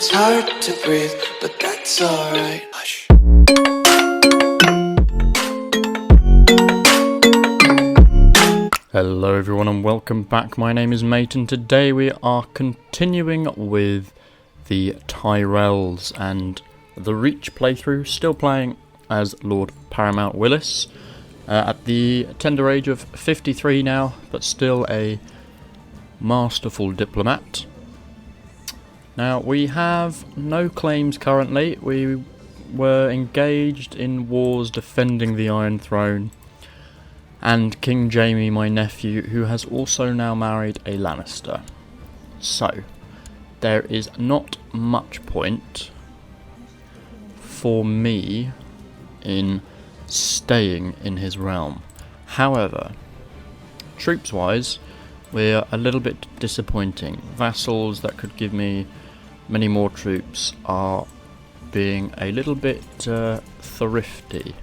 It's hard to breathe, but that's alright. Hush. Hello everyone and welcome back. My name is M.A.T.E and today we are continuing with the Tyrells and the Reach playthrough, still playing as Lord Paramount Willas at the tender age of 53 now, but still a masterful diplomat. Now we have no claims currently. We were engaged in wars defending the Iron Throne and King Jaime, my nephew, who has also now married a Lannister. So, there is not much point for me in staying in his realm. However, troops-wise, we're a little bit disappointing. Vassals that could give me many more troops are being a little bit thrifty.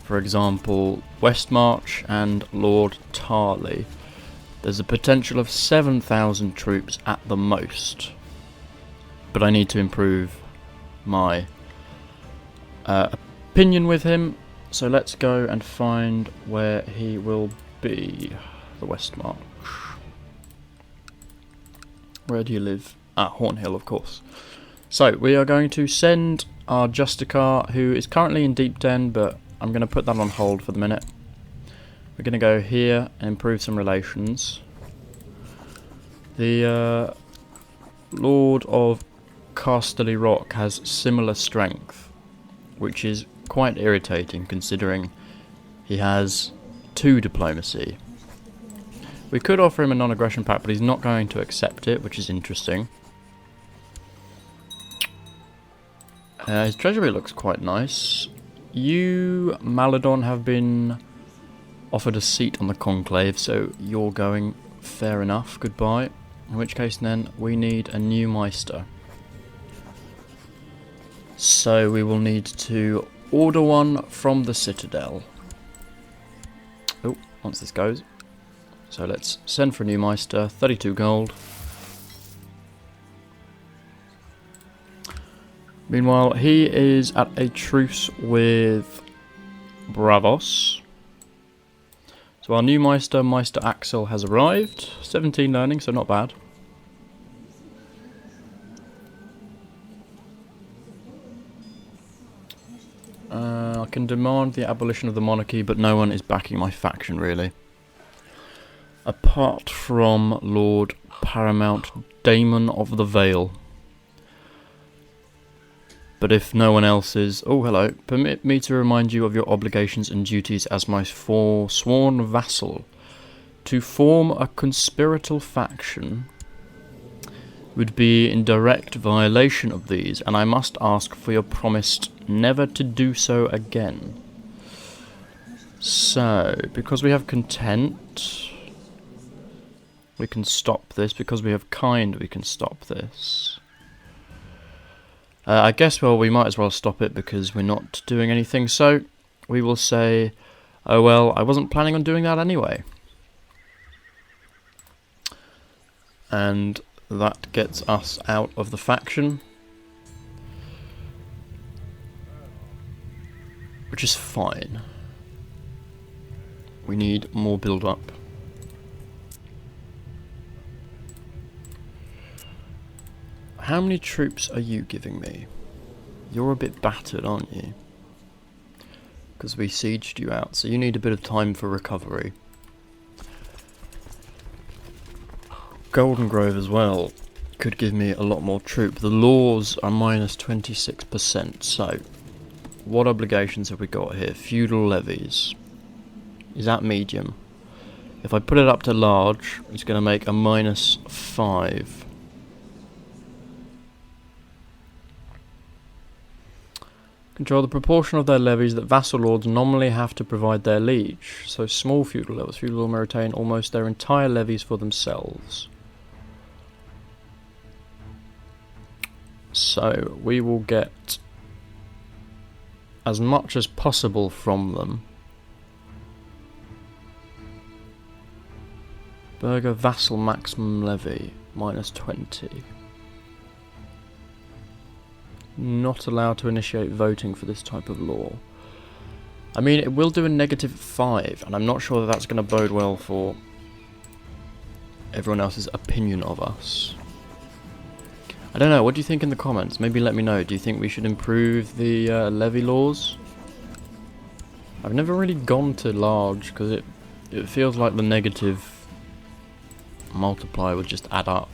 For example, Westmarch and Lord Tarley. There's a potential of 7,000 troops at the most, but I need to improve my opinion with him, so let's go and find where he will be. The Westmarch. Where do you live? Ah, Hornhill, of course. So, we are going to send our Justicar, who is currently in Deep Den, but I'm going to put that on hold for the minute. We're going to go here and improve some relations. The Lord of Casterly Rock has similar strength, which is quite irritating considering he has 2 diplomacy. We could offer him a non-aggression pact, but he's not going to accept it, which is interesting. His treasury looks quite nice. You, Maladon, have been offered a seat on the Conclave, so you're going. Fair enough, goodbye. In which case then, we need a new Meister. So we will need to order one from the Citadel. Oh, once this goes. So let's send for a new Meister, 32 gold. Meanwhile, he is at a truce with Bravos. So our new Meister, Meister Axel, has arrived. 17 learning, so not bad. I can demand the abolition of the monarchy, but no one is backing my faction, really. Apart from Lord Paramount Daemon of the Vale. But if no one else is... Oh, hello. Permit me to remind you of your obligations and duties as my forsworn vassal. To form a conspiratorial faction would be in direct violation of these, and I must ask for your promise never to do so again. So, because we have content, we can stop this. Because we have kind, we can stop this. I guess, well, we might as well stop it because we're not doing anything. So, we will say, oh well, I wasn't planning on doing that anyway. And that gets us out of the faction. Which is fine. We need more build-up. How many troops are you giving me? You're a bit battered, aren't you? Because we sieged you out, so you need a bit of time for recovery. Golden Grove as well could give me a lot more troop. The laws are minus 26%, so what obligations have we got here? Feudal levies. Is that medium? If I put it up to large, it's going to make a minus 5. Control the proportion of their levies that vassal lords nominally have to provide their liege. So small feudal levels. Feudal lords may retain almost their entire levies for themselves. So we will get as much as possible from them. Burger vassal maximum levy, minus 20. Not allowed to initiate voting for this type of law. I mean, it will do a -5, and I'm not sure that that's going to bode well for everyone else's opinion of us. I don't know, what do you think in the comments? Maybe let me know. Do you think we should improve the levy laws? I've never really gone to large, because it feels like the negative multiplier would just add up.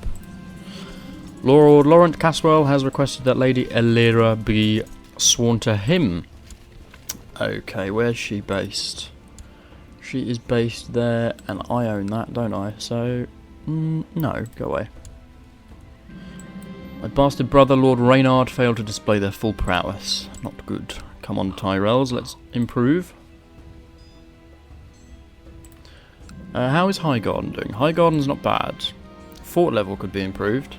Lord Laurent Caswell has requested that Lady Elira be sworn to him. Okay, where's she based? She is based there, and I own that, don't I? So, no, go away. My bastard brother, Lord Reynard, failed to display their full prowess. Not good. Come on, Tyrells, let's improve. How is Highgarden doing? Highgarden's not bad. Fort level could be improved.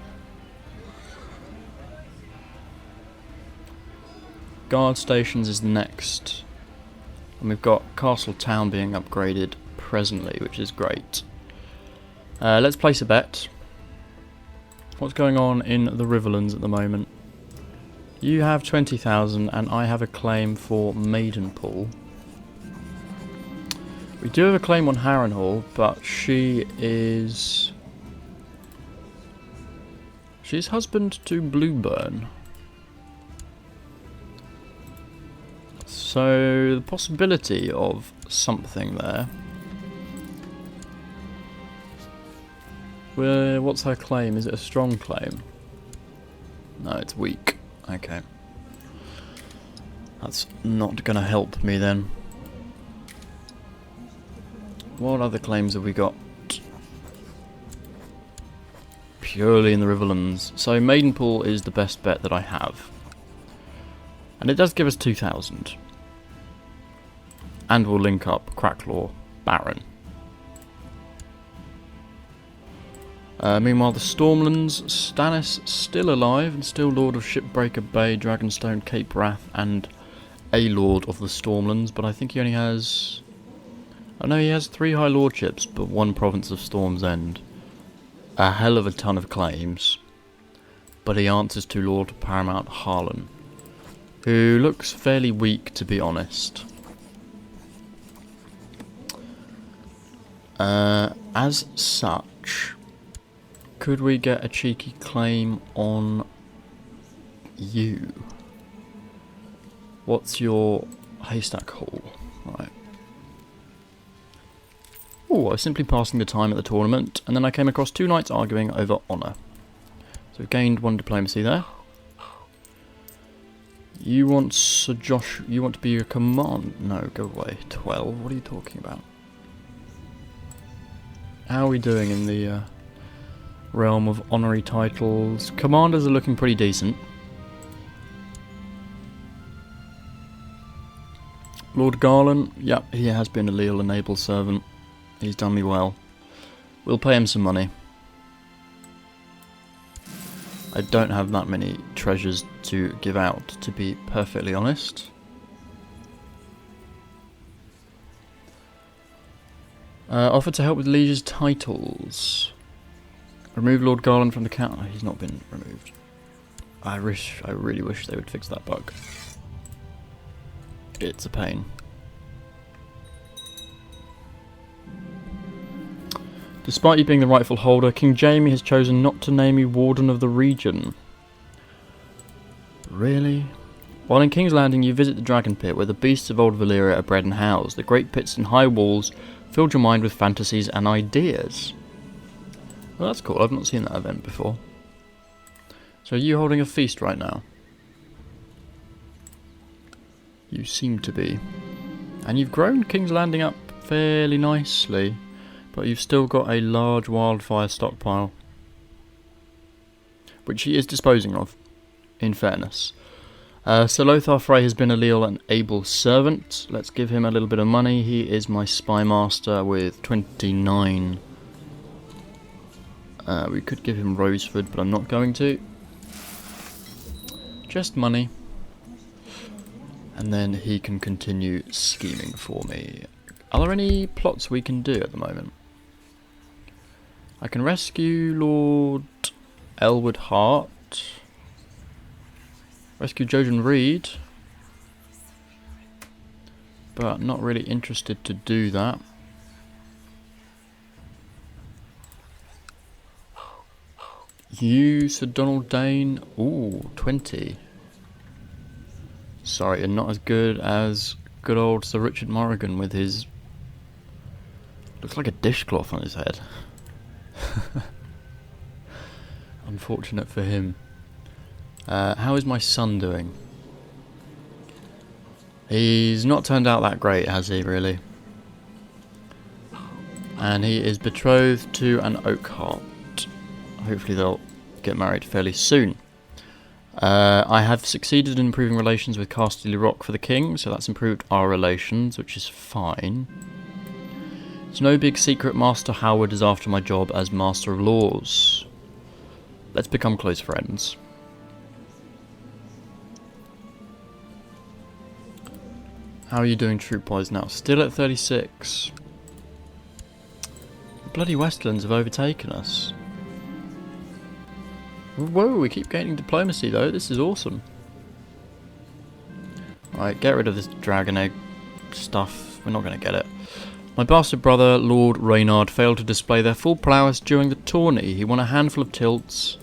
Guard stations is next. And we've got Castle Town being upgraded presently, which is great. Let's place a bet. What's going on in the Riverlands at the moment? You have 20,000 and I have a claim for Maidenpool. We do have a claim on Harrenhal, but she's husband to Blueburn. So the possibility of something there. What's her claim? Is it a strong claim? No, it's weak. Okay. That's not going to help me then. What other claims have we got? Purely in the Riverlands. So Maidenpool is the best bet that I have. And it does give us 2,000. And we'll link up Cracklaw Baron. Meanwhile, the Stormlands, Stannis still alive and still Lord of Shipbreaker Bay, Dragonstone, Cape Wrath, and a Lord of the Stormlands. But I think he only has... Oh no, he has 3 High Lordships, but 1 Province of Storm's End. A hell of a ton of claims. But he answers to Lord Paramount Harlan, who looks fairly weak, to be honest. As such, could we get a cheeky claim on you? What's your haystack haul? Right. Oh, I was simply passing the time at the tournament, and then I came across 2 knights arguing over honour. So we've gained 1 diplomacy there. You want Sir Josh? You want to be a command? No, go away. 12. What are you talking about? How are we doing in the realm of honorary titles? Commanders are looking pretty decent. Lord Garland, yep, he has been a leal and able servant. He's done me well. We'll pay him some money. I don't have that many treasures to give out, to be perfectly honest. Offer to help with liege's titles. Remove Lord Garland from the count. Oh, he's not been removed. I really wish they would fix that bug. It's a pain. Despite you being the rightful holder, King Jaime has chosen not to name you Warden of the Region. Really? While in King's Landing, you visit the Dragon Pit, where the beasts of old Valyria are bred and housed. The great pits and high walls filled your mind with fantasies and ideas. Well, that's cool. I've not seen that event before. So are you holding a feast right now? You seem to be. And you've grown King's Landing up fairly nicely, but you've still got a large wildfire stockpile, which he is disposing of, in fairness. Sir Lothar Frey has been a leal and able servant. Let's give him a little bit of money. He is my spy master with 29. We could give him Roseford, but I'm not going to. Just money. And then he can continue scheming for me. Are there any plots we can do at the moment? I can rescue Lord Elwood Hart. Rescue Jojen Reed. But not really interested to do that. You, Sir Donald Dane. Ooh, 20. Sorry, you're not as good as good old Sir Richard Morrigan with his... looks like a dishcloth on his head. Unfortunate for him. How is my son doing? He's not turned out that great, has he, really? And he is betrothed to an Oakheart. Hopefully they'll get married fairly soon. I have succeeded in improving relations with Casterly Rock for the king, so that's improved our relations, which is fine. It's no big secret Master Howard is after my job as Master of Laws. Let's become close friends. How are you doing troop-wise now? Still at 36. The bloody Westlands have overtaken us. Whoa, we keep gaining diplomacy though, this is awesome. Right, get rid of this dragon egg stuff, we're not going to get it. My bastard brother, Lord Reynard, failed to display their full prowess during the tourney. He won a handful of tilts.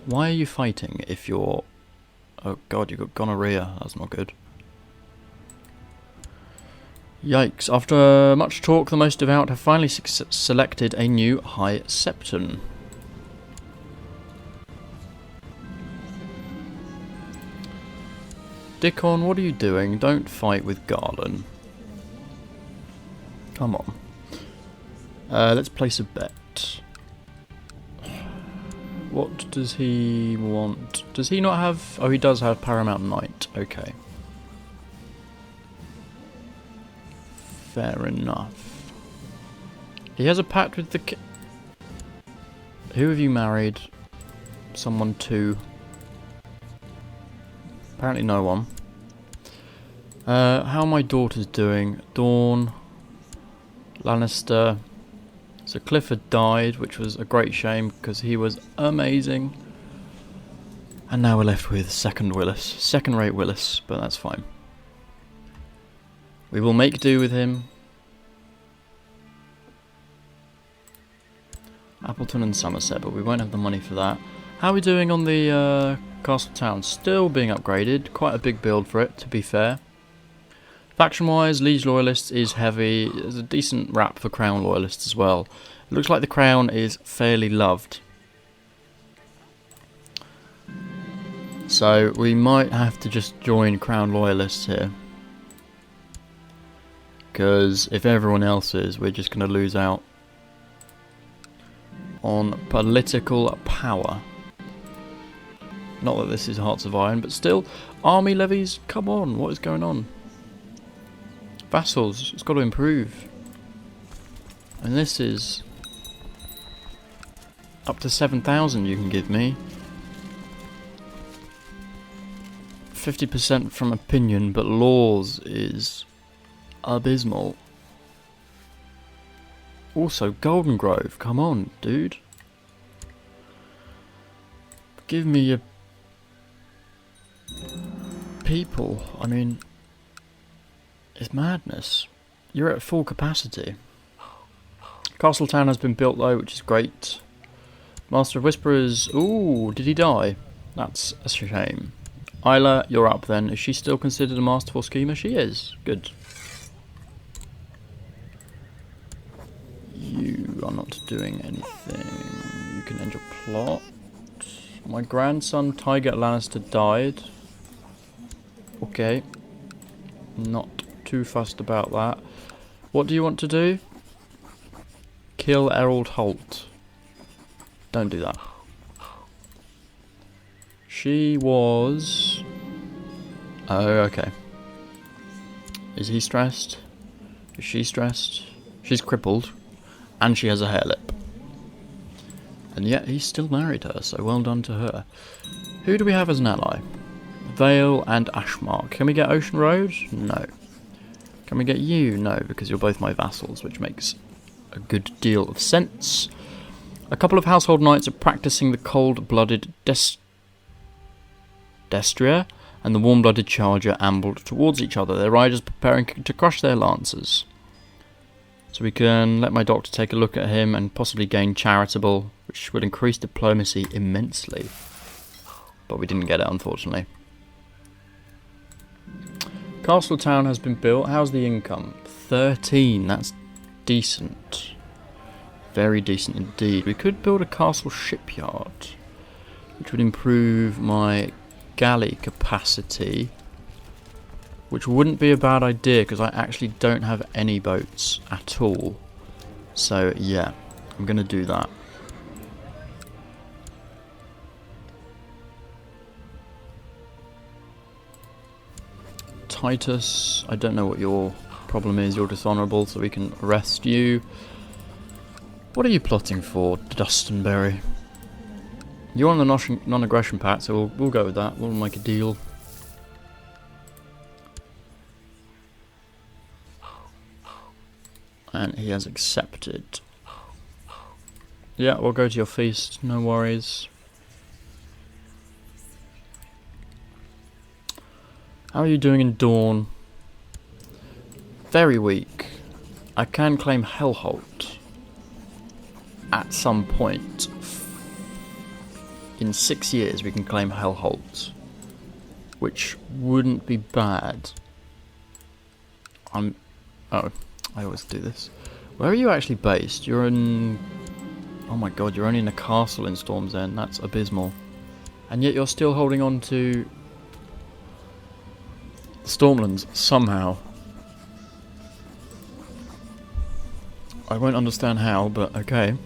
Why are you fighting if you're... oh god, you got gonorrhea, that's not good. Yikes, after much talk, the most devout have finally selected a new High Septon. Dickon, what are you doing? Don't fight with Garland. Come on. Let's place a bet. What does he want? Does he not have... oh, he does have Paramount Knight. Okay. Fair enough. He has a pact with the who have you married? Someone to... apparently no one. How are my daughters doing? Dawn, Lannister. So Clifford died, which was a great shame because he was amazing. And now we're left with second Willas. Second-rate Willas, but that's fine. We will make do with him. Appleton and Somerset, but we won't have the money for that. How are we doing on the castle town? Still being upgraded. Quite a big build for it, to be fair. Faction-wise, Liege Loyalists is heavy. There's a decent rap for Crown Loyalists as well. It looks like the Crown is fairly loved. So we might have to just join Crown Loyalists here. Because if everyone else is, we're just going to lose out on political power. Not that this is Hearts of Iron, but still, army levies, come on, what is going on? Vassals, it's got to improve. And this is up to 7,000 you can give me. 50% from opinion, but laws is abysmal. Also, Golden Grove, come on, dude. Give me your people. I mean, it's madness. You're at full capacity. Castletown has been built though, which is great. Master of Whisperers, ooh, did he die? That's a shame. Isla, you're up then. Is she still considered a masterful schemer? She is. Good. You are not doing anything. You can end your plot. My grandson, Tiger Lannister, died. Okay. Not too fussed about that. What do you want to do? Kill Errol Holt. Don't do that. She was... oh, okay. Is he stressed? Is she stressed? She's crippled. And she has a hair lip. And yet he's still married her, so well done to her. Who do we have as an ally? Vale and Ashmark. Can we get Ocean Road? No. Can we get you? No, because you're both my vassals, which makes a good deal of sense. A couple of household knights are practicing the cold-blooded Destrier and the warm-blooded charger ambled towards each other, their riders preparing to crush their lancers. So we can let my doctor take a look at him and possibly gain charitable, which would increase diplomacy immensely. But we didn't get it, unfortunately. Castle town has been built. How's the income? 13. That's decent. Very decent indeed. We could build a castle shipyard, which would improve my galley capacity, which wouldn't be a bad idea because I actually don't have any boats at all. So yeah, I'm going to do that. Titus, I don't know what your problem is. You're dishonourable, so we can arrest you. What are you plotting for, Dustonberry? You're on the non-aggression pact, so we'll go with that. We'll make a deal. And he has accepted. Yeah, we'll go to your feast, no worries. How are you doing in Dawn? Very weak. I can claim Hellholt at some point. In 6 years we can claim Hellholt, which wouldn't be bad. Oh, I always do this. Where are you actually based? You're in... Oh my god, you're only in a castle in Storm's End. That's abysmal. And yet you're still holding on to the Stormlands somehow. I won't understand how, but okay.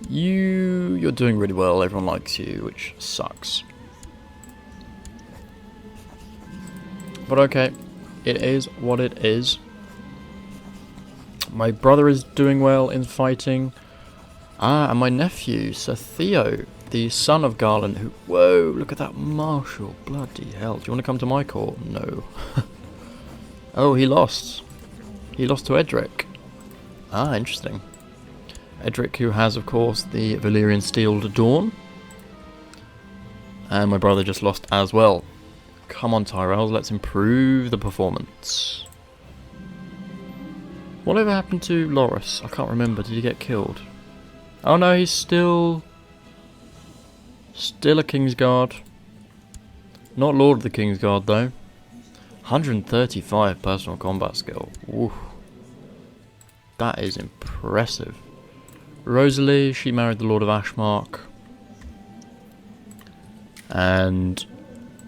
You're doing really well. Everyone likes you, which sucks. But okay, it is what it is. My brother is doing well in fighting. Ah, and my nephew, Sir Theo, the son of Garland, who... Whoa, look at that marshal. Bloody hell. Do you want to come to my court? No. Oh, he lost. He lost to Edric. Ah, interesting. Edric, who has, of course, the Valyrian Steeled Dawn. And my brother just lost as well. Come on, Tyrell, let's improve the performance. Whatever happened to Loras? I can't remember. Did he get killed? Oh no, he's still a Kingsguard. Not Lord of the Kingsguard, though. 135 personal combat skill. Oof. That is impressive. Rosalie, she married the Lord of Ashmark. And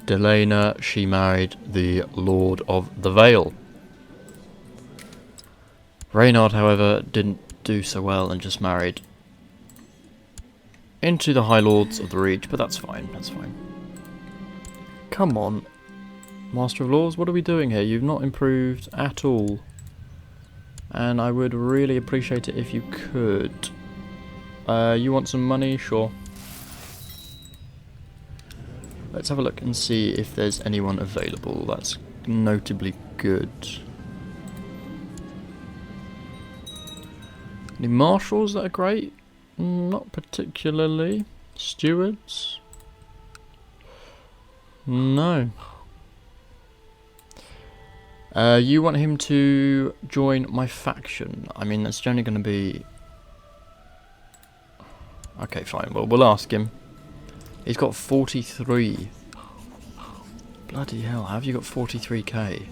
Delena, she married the Lord of the Vale. Reynard, however, didn't do so well and just married into the High Lords of the Reach, but that's fine, that's fine. Come on, Master of Laws, what are we doing here? You've not improved at all. And I would really appreciate it if you could. You want some money? Sure. Let's have a look and see if there's anyone available. That's notably good. Any marshals that are great? Not particularly. Stewards? No. You want him to join my faction? I mean, that's only going to be... Okay, fine. Well, we'll ask him. He's got 43. Bloody hell, how have you got 43k?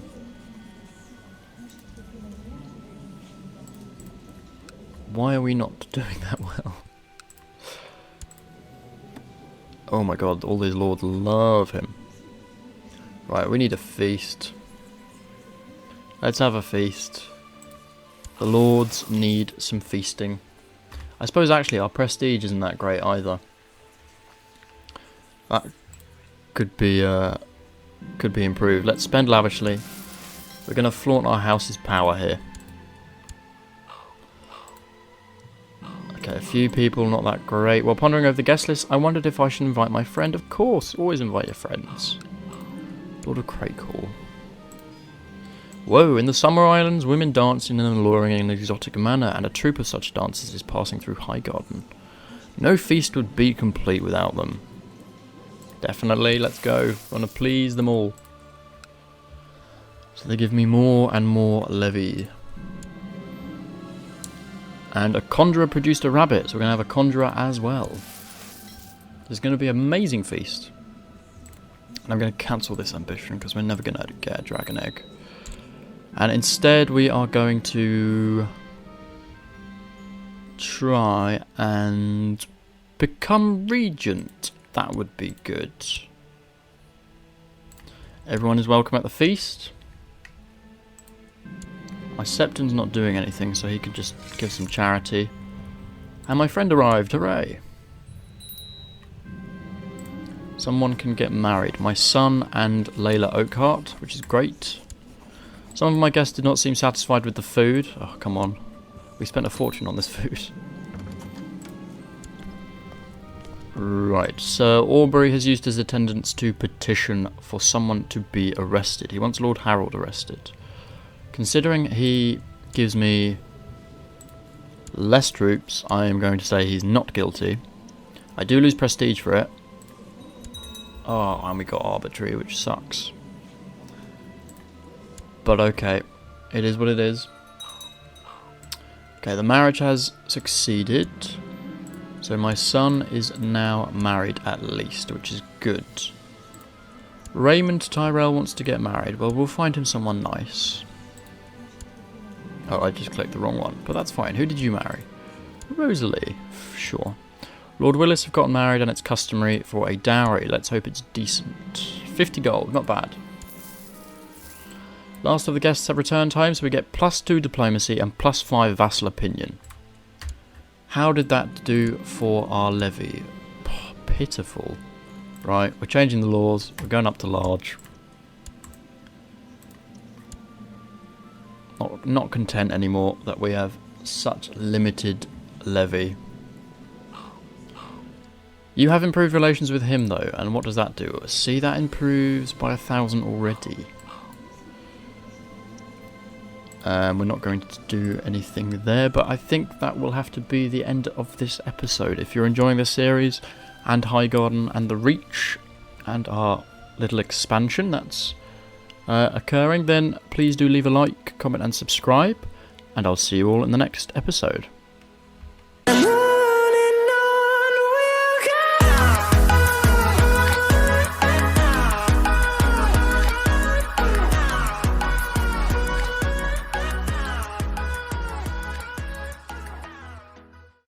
Why are we not doing that well? Oh my god, all these lords love him. Right, we need a feast. Let's have a feast. The lords need some feasting. I suppose actually our prestige isn't that great either. That could be improved. Let's spend lavishly. We're going to flaunt our house's power here. Okay, a few people, not that great. While pondering over the guest list, I wondered if I should invite my friend. Of course, always invite your friends. Lord of Craycall. Whoa, in the Summer Islands, women dance in an alluring and exotic manner, and a troupe of such dances is passing through Highgarden. No feast would be complete without them. Definitely, let's go. Want to please them all. So they give me more and more levy. And a conjurer produced a rabbit, so we're going to have a conjurer as well. There's going to be an amazing feast. And I'm going to cancel this ambition because we're never going to get a dragon egg. And instead we are going to try and become regent. That would be good. Everyone is welcome at the feast. My Septon's not doing anything, so he could just give some charity. And my friend arrived, hooray! Someone can get married. My son and Layla Oakhart, which is great. Some of my guests did not seem satisfied with the food. Oh, come on. We spent a fortune on this food. Right, Sir Aubrey has used his attendants to petition for someone to be arrested. He wants Lord Harold arrested. Considering he gives me less troops, I am going to say he's not guilty. I do lose prestige for it. Oh, and we got arbitrary, which sucks. But okay, it is what it is. Okay, the marriage has succeeded. So my son is now married at least, which is good. Raymond Tyrell wants to get married. Well, we'll find him someone nice. Oh, I just clicked the wrong one, but that's fine. Who did you marry? Rosalie. Sure. Lord Willas have gotten married and it's customary for a dowry. Let's hope it's decent. 50 gold, not bad. Last of the guests have returned home, so we get +2 diplomacy and +5 vassal opinion. How did that do for our levy? Pitiful. Right, we're changing the laws. We're going up to large. Not content anymore that we have such limited levy. You have improved relations with him though, and what does that do? See, that improves by 1,000 already. We're not going to do anything there, but I think that will have to be the end of this episode. If you're enjoying this series, and Highgarden, and the Reach, and our little expansion that's occurring, then please do leave a like, comment and subscribe, and I'll see you all in the next episode.